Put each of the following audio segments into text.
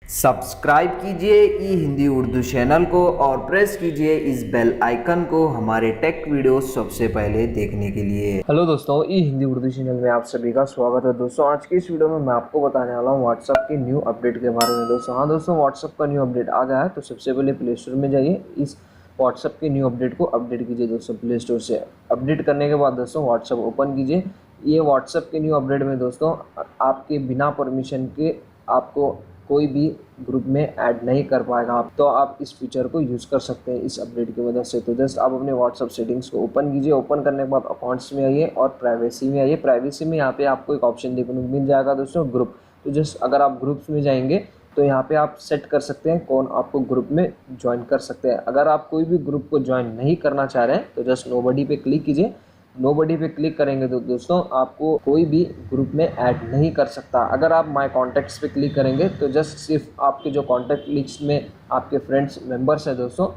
Subscribe कीजिए ई Hindi Urdu channel को और प्रेस कीजिए इस बेल आइकन को हमारे टेक वीडियो सबसे पहले देखने के लिए। हेलो दोस्तों, ई हिंदी उर्दू चैनल में आप सभी का स्वागत है। दोस्तों आज की इस वीडियो में मैं आपको बताने वाला हूँ व्हाट्सअप की न्यू अपडेट के बारे में। दोस्तों व्हाट्सअप का न्यू अपडेट आ गया है, तो सबसे पहले प्ले स्टोर में जाइए, इस व्हाट्सअप के न्यू अपडेट को अपडेट कीजिए। दोस्तों प्ले स्टोर से अपडेट करने के बाद दोस्तों व्हाट्सअप ओपन कीजिए। ये व्हाट्सअप के न्यू अपडेट में दोस्तों आपके बिना परमिशन के आपको कोई भी ग्रुप में ऐड नहीं कर पाएगा आप, तो आप इस फीचर को यूज़ कर सकते हैं इस अपडेट की वजह से। तो जस्ट आप अपने व्हाट्सअप सेटिंग्स को ओपन कीजिए। ओपन करने के बाद अकाउंट्स में आइए और प्राइवेसी में आइए। प्राइवेसी में यहाँ पे आपको एक ऑप्शन देखने को मिल जाएगा दोस्तों, ग्रुप। तो जस्ट अगर आप ग्रुप्स में जाएंगे तो यहाँ पे आप सेट कर सकते हैं कौन आपको ग्रुप में ज्वाइन कर सकते हैं। अगर आप कोई भी ग्रुप को ज्वाइन नहीं करना चाह रहे हैं तो जस्ट नोबडी पे क्लिक कीजिए। नोबडी पे क्लिक करेंगे तो दोस्तों आपको कोई भी ग्रुप में ऐड नहीं कर सकता। अगर आप माय कॉन्टैक्ट्स पे क्लिक करेंगे तो जस्ट सिर्फ आपके जो कॉन्टैक्ट लिस्ट में आपके फ्रेंड्स मेंबर्स हैं दोस्तों,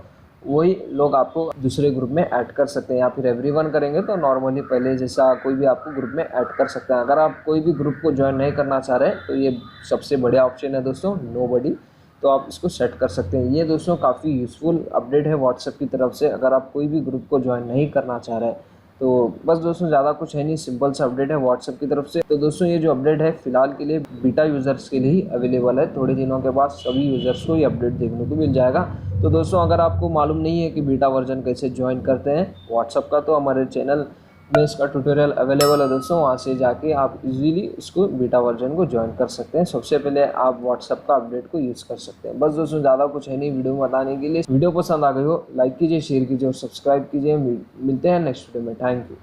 वही लोग आपको दूसरे ग्रुप में ऐड कर सकते हैं। या फिर एवरीवन करेंगे तो नॉर्मली पहले जैसा कोई भी आपको ग्रुप में ऐड कर सकता है। अगर आप कोई भी ग्रुप को ज्वाइन नहीं करना चाह रहे हैं तो ये सबसे बढ़िया ऑप्शन है दोस्तों, नोबडी। तो आप इसको सेट कर सकते हैं। ये दोस्तों काफ़ी यूज़फुल अपडेट है व्हाट्सएप की तरफ से, अगर आप कोई भी ग्रुप को ज्वाइन नहीं करना चाह रहे हैं तो। बस दोस्तों ज़्यादा कुछ है नहीं, सिंपल सा अपडेट है व्हाट्सएप की तरफ से। तो दोस्तों ये जो अपडेट है फिलहाल के लिए बीटा यूज़र्स के लिए ही अवेलेबल है। थोड़े दिनों के बाद सभी यूज़र्स को ये अपडेट देखने को मिल जाएगा। तो दोस्तों अगर आपको मालूम नहीं है कि बीटा वर्जन कैसे ज्वाइन करते हैं व्हाट्सएप का, तो हमारे चैनल में इसका ट्यूटोरियल अवेलेबल है दोस्तों। वहाँ से जाके आप इजीली इसको बीटा वर्जन को ज्वाइन कर सकते हैं। सबसे पहले आप व्हाट्सएप का अपडेट को यूज़ कर सकते हैं। बस दोस्तों ज़्यादा कुछ है नहीं वीडियो में बताने के लिए। वीडियो पसंद आ गई हो लाइक कीजिए, शेयर कीजिए और सब्सक्राइब कीजिए। मिलते हैं नेक्स्ट वीडियो में। Thank you.